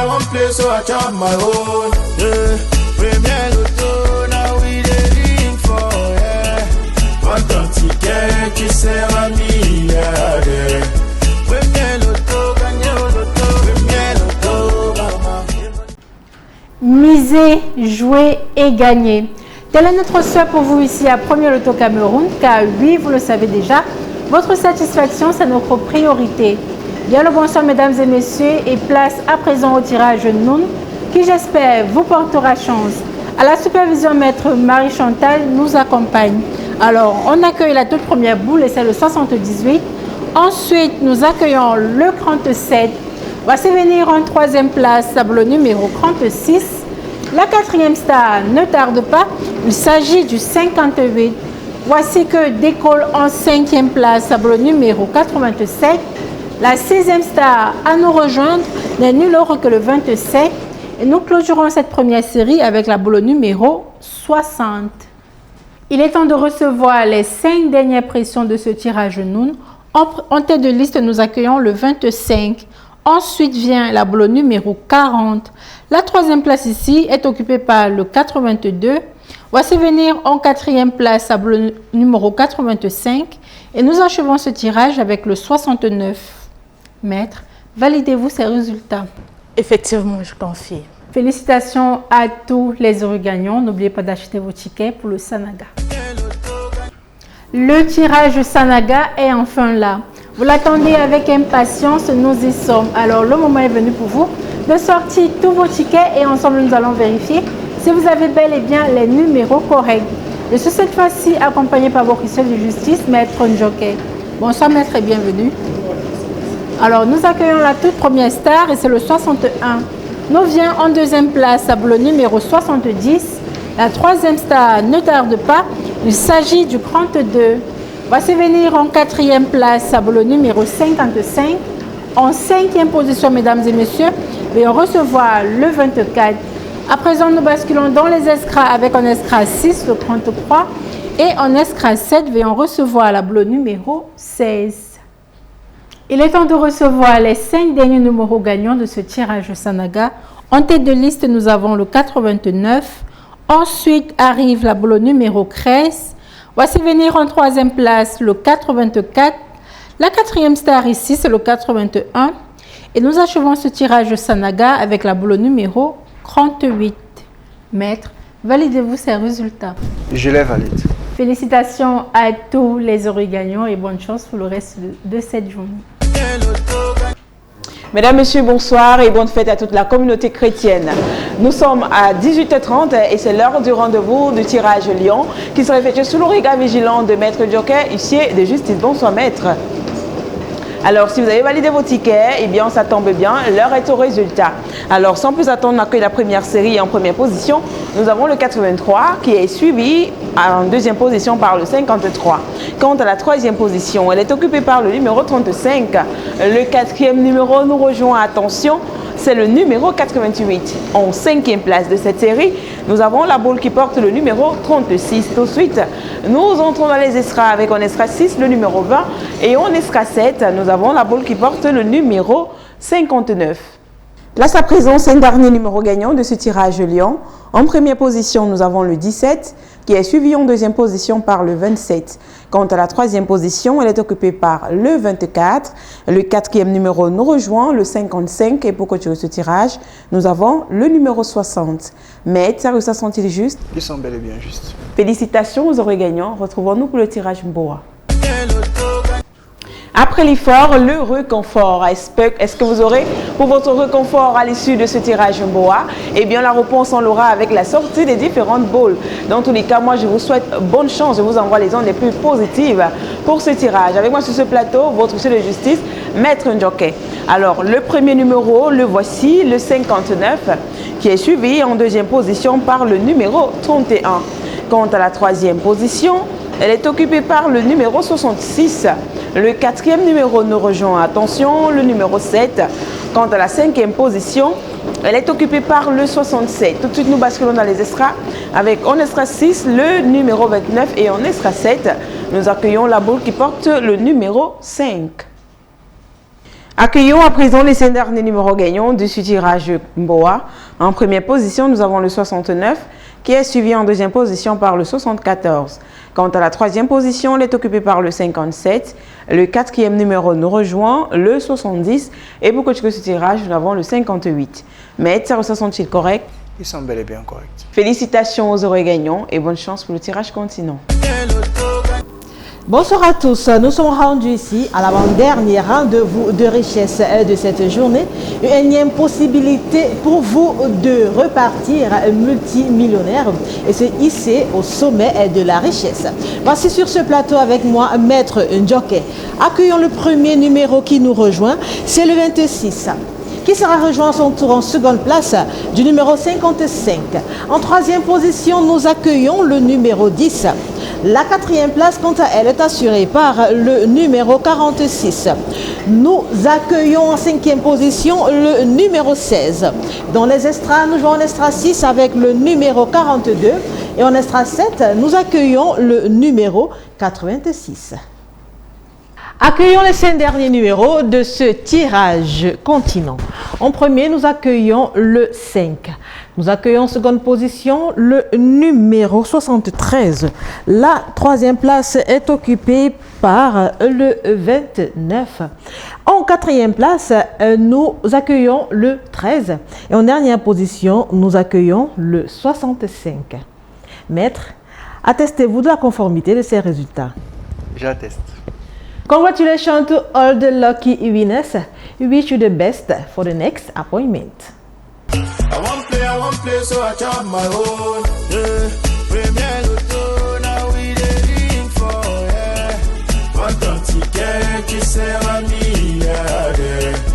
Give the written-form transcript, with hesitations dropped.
I won't play, so I chop my own. Yeah. Premier Loto, now we dey for, yeah. Quand ton ticket, tu seras milliardaire. Premier Loto, gagné au loto. Premier Loto, maman. Miser, jouer et gagner. Tel est notre souhait pour vous ici à Premier Loto Cameroun, car oui, vous le savez déjà, votre satisfaction, c'est notre priorité. Bien le bonsoir mesdames et messieurs et place à présent au tirage Noun qui j'espère vous portera chance. À la supervision maître Marie-Chantal nous accompagne. Alors on accueille la toute première boule et c'est le 78. Ensuite nous accueillons le 37. Voici venir en troisième place tableau numéro 36. La quatrième star ne tarde pas, il s'agit du 58. Voici que décolle en cinquième place tableau numéro 87. La sixième star à nous rejoindre n'est nul autre que le 27. Et nous clôturons cette première série avec la boule numéro 60. Il est temps de recevoir les 5 dernières pressions de ce tirage Noun. En tête de liste, nous accueillons le 25. Ensuite vient la boule numéro 40. La troisième place ici est occupée par le 82. Voici venir en quatrième place la boule numéro 85. Et nous achevons ce tirage avec le 69. Maître, validez-vous ces résultats? Effectivement, je confie. Félicitations à tous les heureux gagnants. N'oubliez pas d'acheter vos tickets pour le Sanaga. Le tirage Sanaga est enfin là. Vous l'attendez avec impatience, nous y sommes. Alors le moment est venu pour vous de sortir tous vos tickets et ensemble nous allons vérifier si vous avez bel et bien les numéros corrects. Je suis cette fois-ci accompagné par votre officier de justice, Maître Njoke. Bonsoir Maître et bienvenue. Alors nous accueillons la toute première star et c'est le 61. Nous vient en deuxième place tableau numéro 70. La troisième star ne tarde pas, il s'agit du 32. Voici venir en quatrième place tableau numéro 55. En cinquième position, mesdames et messieurs, et on recevoir le 24. À présent, nous basculons dans les escras avec en escras 6, le 33. Et en escras 7, et on recevoir la boule numéro 16. Il est temps de recevoir les 5 derniers numéros gagnants de ce tirage Sanaga. En tête de liste, nous avons le 89. Ensuite arrive la boule numéro 13. Voici venir en troisième place le 84. La quatrième star ici, c'est le 81. Et nous achevons ce tirage Sanaga avec la boule numéro 38. Maître, validez-vous ces résultats? Je les valide. Félicitations à tous les heureux gagnants et bonne chance pour le reste de cette journée. Mesdames, Messieurs, bonsoir et bonne fête à toute la communauté chrétienne. Nous sommes à 18h30 et c'est l'heure du rendez-vous du tirage Lyon qui sera effectué sous le regard vigilant de Maître Joker, huissier de justice. Bonsoir Maître. Alors, si vous avez validé vos tickets, eh bien, ça tombe bien, l'heure est au résultat. Alors, sans plus attendre, on accueille la première série en première position. Nous avons le 83 qui est suivi en deuxième position par le 53. Quant à la troisième position, elle est occupée par le numéro 35. Le quatrième numéro nous rejoint, attention, c'est le numéro 88. En cinquième place de cette série, nous avons la boule qui porte le numéro 36. Tout de suite, nous entrons dans les escras avec en escras 6, le numéro 20. Et en escras 7, nous avons la boule qui porte le numéro 59. Place à présent, 5 derniers numéros gagnants de ce tirage Lyon. En première position, nous avons le 17 qui est suivi en deuxième position par le 27. Quant à la troisième position, elle est occupée par le 24. Le quatrième numéro nous rejoint, le 55. Et pour clôturer ce tirage, nous avons le numéro 60. Mais ça sont-ils justes? Ils sont bel et bien justes. Félicitations aux heureux gagnants. Retrouvons-nous pour le tirage Mboa. Après l'effort, le réconfort. Est-ce que vous aurez pour votre réconfort à l'issue de ce tirage Mboa? Eh bien, la réponse, on l'aura avec la sortie des différentes boules. Dans tous les cas, moi, je vous souhaite bonne chance. Je vous envoie les ondes les plus positives pour ce tirage. Avec moi sur ce plateau, votre chef de justice, Maître Njoke. Alors, le premier numéro, le voici, le 59, qui est suivi en deuxième position par le numéro 31. Quant à la troisième position, elle est occupée par le numéro 66. Le quatrième numéro nous rejoint, attention, le numéro 7. Quant à la cinquième position, elle est occupée par le 67. Tout de suite, nous basculons dans les escras avec en escras 6, le numéro 29 et en escras 7, nous accueillons la boule qui porte le numéro 5. Accueillons à présent les 5 derniers numéros gagnants du tirage Mboa. En première position, nous avons le 69 qui est suivi en deuxième position par le 74. Quant à la troisième position, elle est occupée par le 57. Le quatrième numéro nous rejoint, le 70. Et pour que ce tirage, nous avons le 58. Mais ça sont-ils corrects? Ils sont bel et bien corrects. Félicitations aux heureux gagnants et bonne chance pour le tirage continent. Bonsoir à tous, nous sommes rendus ici à l'avant-dernier rendez-vous de richesse de cette journée. Une énième possibilité pour vous de repartir multimillionnaire et se hisser au sommet de la richesse. Voici sur ce plateau avec moi Maître Ndjoké. Accueillons le premier numéro qui nous rejoint, c'est le 26. Qui sera rejoint à son tour en seconde place du numéro 55. En troisième position, nous accueillons le numéro 10. La quatrième place, quant à elle, est assurée par le numéro 46. Nous accueillons en cinquième position le numéro 16. Dans les extras, nous jouons en extra 6 avec le numéro 42. Et en extra 7, nous accueillons le numéro 86. Accueillons les 5 derniers numéros de ce tirage continent. En premier, nous accueillons le 5. Nous accueillons en seconde position le numéro 73. La troisième place est occupée par le 29. En quatrième place, nous accueillons le 13. Et en dernière position, nous accueillons le 65. Maître, attestez-vous de la conformité de ces résultats? J'atteste. Congratulations to all the lucky winners. We wish you the best for the next appointment. I want play, so I chop my own. Yeah. Premier Lotto, now we dey for, yeah. One ticket qui sert à milliardaire.